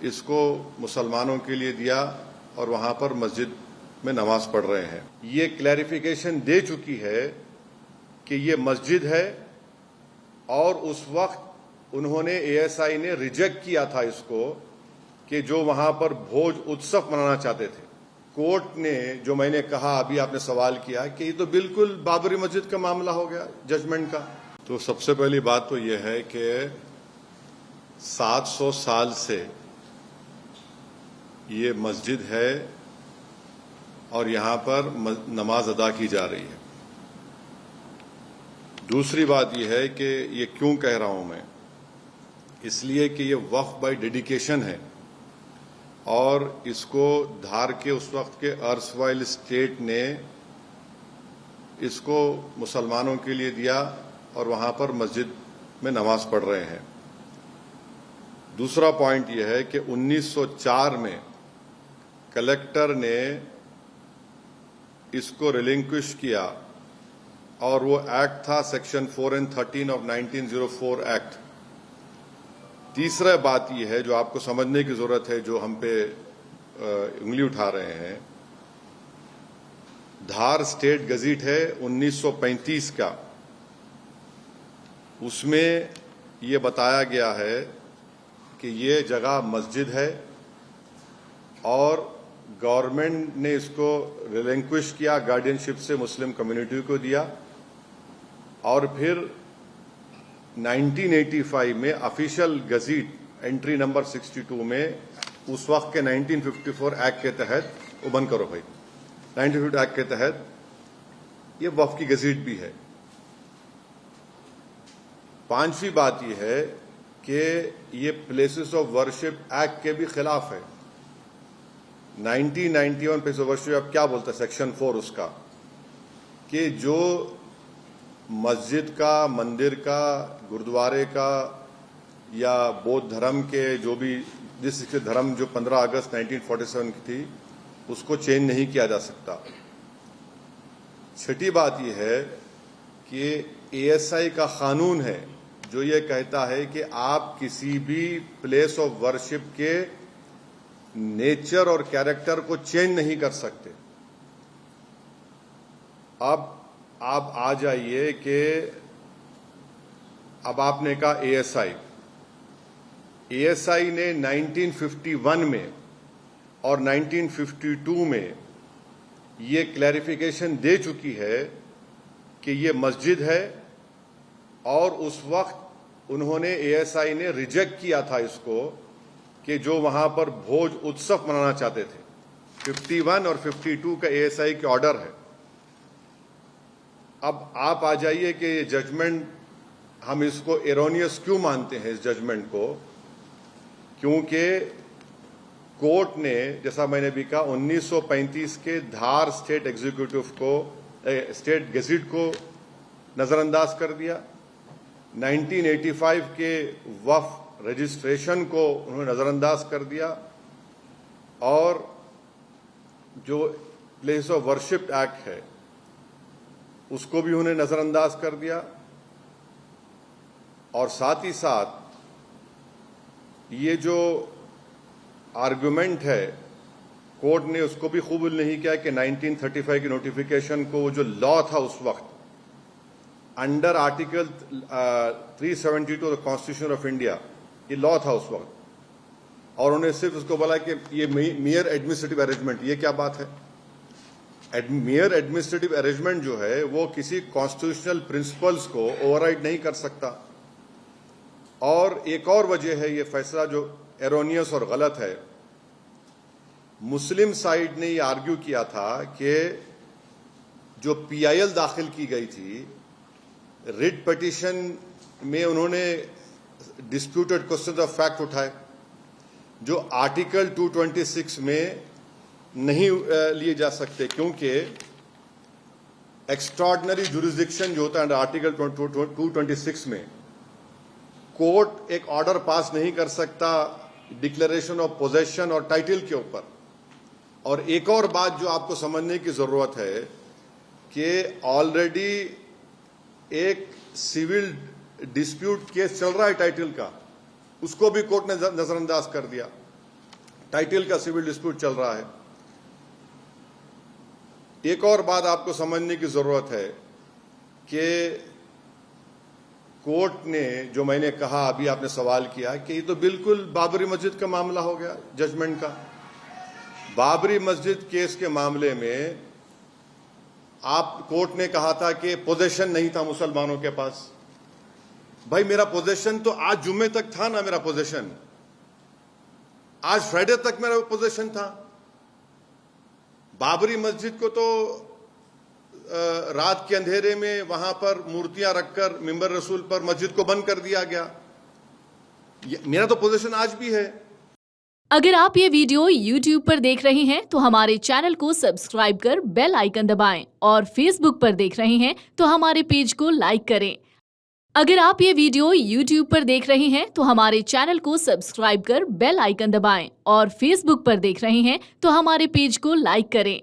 इसको मुसलमानों के लिए दिया और वहां पर मस्जिद में नमाज पढ़ रहे हैं। ये क्लैरिफिकेशन दे चुकी है कि ये मस्जिद है और उस वक्त उन्होंने एएसआई ने रिजेक्ट किया था इसको कि जो वहां पर भोज उत्सव मनाना चाहते थे। कोर्ट ने जो मैंने कहा, अभी आपने सवाल किया कि ये तो बिल्कुल बाबरी मस्जिद का मामला हो गया जजमेंट का। तो सबसे पहली बात तो यह है कि 700 साल से ये मस्जिद है और यहां पर नमाज अदा की जा रही है। दूसरी बात यह है कि ये क्यों कह रहा हूं मैं, इसलिए कि ये वक्फ बाय डेडिकेशन है और इसको धार के उस वक्त के अर्सवाइल स्टेट ने इसको मुसलमानों के लिए दिया और वहां पर मस्जिद में नमाज पढ़ रहे हैं। दूसरा पॉइंट यह है कि 1904 में कलेक्टर ने इसको रिलिंक्विश किया और वो एक्ट था सेक्शन 4 and 13 ऑफ 1904 एक्ट। तीसरा बात यह है जो आपको समझने की जरूरत है, जो हम पे उंगली उठा रहे हैं, धार स्टेट गजीट है 1935 का, उसमें ये बताया गया है कि ये जगह मस्जिद है और गवर्नमेंट ने इसको रिलिंक्विश किया, गार्डियनशिप से मुस्लिम कम्युनिटी को दिया और फिर 1985 में ऑफिशियल गजीट एंट्री नंबर 62 में उस वक्त के 1954 एक्ट के तहत, वो बंद करो भाई, 1954 एक्ट के तहत ये वक्फ की गजीट भी है। पांचवी बात यह है कि ये प्लेसेस ऑफ वर्शिप एक्ट के भी खिलाफ है। 1991 प्लेस ऑफ वर्शिप अब क्या बोलता है सेक्शन 4 उसका, कि जो मस्जिद का, मंदिर का, गुरुद्वारे का या बौद्ध धर्म के जो भी जिस धर्म जो 15 अगस्त 1947 की थी उसको चेंज नहीं किया जा सकता। छठी बात यह है कि एएसआई का कानून है जो ये कहता है कि आप किसी भी प्लेस ऑफ वर्शिप के नेचर और कैरेक्टर को चेंज नहीं कर सकते। अब आप आ जाइए कि अब आपने कहा एएसआई ने 1951 में और 1952 में ये क्लैरिफिकेशन दे चुकी है कि ये मस्जिद है और उस वक्त उन्होंने एएसआई ने रिजेक्ट किया था इसको कि जो वहां पर भोज उत्सव मनाना चाहते थे। 51 और 52 का एएसआई के ऑर्डर है। अब आप आ जाइए कि ये जजमेंट हम इसको एरोनियस क्यों मानते हैं इस जजमेंट को, क्योंकि कोर्ट ने, जैसा मैंने भी कहा, 1935 के धार स्टेट एग्जीक्यूटिव को, स्टेट गेजेट को नजरअंदाज कर दिया। 1985 के वक्फ रजिस्ट्रेशन को उन्होंने नजरअंदाज कर दिया और जो प्लेस ऑफ वर्शिप एक्ट है उसको भी उन्होंने नजरअंदाज कर दिया। और साथ ही साथ ये जो आर्गुमेंट है, कोर्ट ने उसको भी कबूल नहीं किया कि 1935 की नोटिफिकेशन को, जो लॉ था उस वक्त under article 372 of the constitution of India, ये लॉ था उस वक्त, और उन्होंने सिर्फ उसको बोला कि ये मियर एडमिनिस्ट्रेटिव अरेंजमेंट। ये क्या बात है? मियर एडमिनिस्ट्रेटिव अरेंजमेंट जो है वो किसी कॉन्स्टिट्यूशनल प्रिंसिपल्स को ओवरराइड नहीं कर सकता। और एक और वजह है ये फैसला जो एरोनियस और गलत है। मुस्लिम साइड ने ये आर्ग्यू किया था कि जो पीआईएल दाखिल की गई थी रिट पिटीशन में, उन्होंने डिस्प्यूटेड क्वेश्चन ऑफ फैक्ट उठाए जो आर्टिकल 226 में नहीं लिए जा सकते, क्योंकि एक्स्ट्राऑर्डिनरी जुरिसडिक्शन जो होता है अंडर आर्टिकल 226 में, कोर्ट एक ऑर्डर पास नहीं कर सकता डिक्लेरेशन ऑफ पोजेशन और टाइटल के ऊपर। और एक और बात जो आपको समझने की जरूरत है कि ऑलरेडी एक सिविल डिस्प्यूट केस चल रहा है टाइटल का, उसको भी कोर्ट ने नजरअंदाज कर दिया। टाइटल का सिविल डिस्प्यूट चल रहा है। एक और बात आपको समझने की जरूरत है कि कोर्ट ने, जो मैंने कहा, अभी आपने सवाल किया कि ये तो बिल्कुल बाबरी मस्जिद का मामला हो गया जजमेंट का। बाबरी मस्जिद केस के मामले में आप कोर्ट ने कहा था कि पोजेशन नहीं था मुसलमानों के पास। भाई मेरा पोजेशन तो आज जुम्मे तक था ना, मेरा पोजेशन आज फ्राइडे तक मेरा पोजेशन था। बाबरी मस्जिद को तो रात के अंधेरे में वहां पर मूर्तियां रखकर मिंबर रसूल पर मस्जिद को बंद कर दिया गया। मेरा तो पोजीशन आज भी है। अगर आप ये वीडियो YouTube पर देख रहे हैं तो हमारे चैनल को सब्सक्राइब कर बेल आइकन दबाएं और Facebook पर देख रहे हैं तो हमारे पेज को लाइक करें। अगर आप ये वीडियो YouTube पर देख रहे हैं तो हमारे चैनल को सब्सक्राइब कर बेल आइकन दबाएं और Facebook पर देख रहे हैं तो हमारे पेज को लाइक करें।